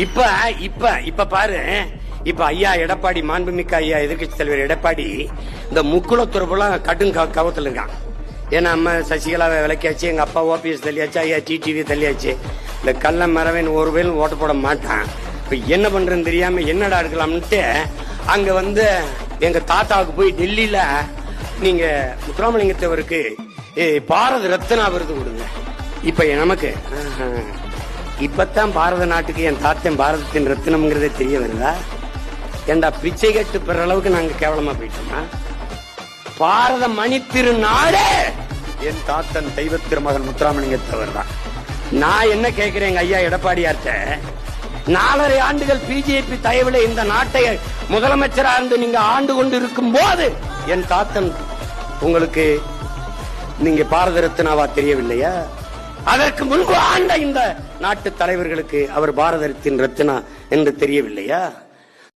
இப்ப இப்ப இப்ப பாரு, இப்ப ஐயா எடப்பாடி, மாண்புமிக்க ஐயா எதிர்கட்சி தலைவர் எடப்பாடி இந்த முக்குளத்துறப்புலாம் கடும் கவத்துல இருக்கான். ஏன்னா அம்மா சசிகலாவை விளக்கியாச்சு, எங்க அப்பா ஓபிஎஸ் தள்ளியாச்சு, ஐயா டிடிவி தள்ளியாச்சு. இந்த கள்ள மரவன் ஒரு வேலும் ஓட்ட போட மாட்டான். இப்ப என்ன பண்றதுன்னு தெரியாம என்னடா இருக்கலாம்னுட்டு அங்க வந்து எங்க தாத்தாவுக்கு போய் டெல்லியில நீங்க முத்துராமலிங்கத்தவருக்கு பாரத ரத்னா விருது கொடுங்க. இப்ப நமக்கு இப்பத்தான் பாரத நாட்டுக்கு என் தாத்தன் பாரதத்தின் ரத்தினம்ங்கிறதே தெரிய வருதா? ஏண்டா பிச்சை கட்டு பெற அளவுக்கு நாங்க கேவலமா போயிட்டோமா? பாரத மணி திருநாடு என் தாத்தன் தெய்வ திருமகன் முத்துராமலிங்கத்தவர் தான். நான் என்ன கேட்கிறேன் ஐயா எடப்பாடியார்ட்ட, 4.5 ஆண்டுகள் பிஜேபி தயவுல இந்த நாட்டை முதலமைச்சராக இருந்து நீங்க ஆண்டு கொண்டு இருக்கும் போது என் தாத்தன் உங்களுக்கு நீங்க பாரத ரத்னாவா தெரியவில்லையா? அதற்கு முன்பு ஆண்ட இந்த நாட்டு தலைவர்களுக்கு அவர் பாரத ரத்தின் ரத்னா என்று தெரியவில்லையா?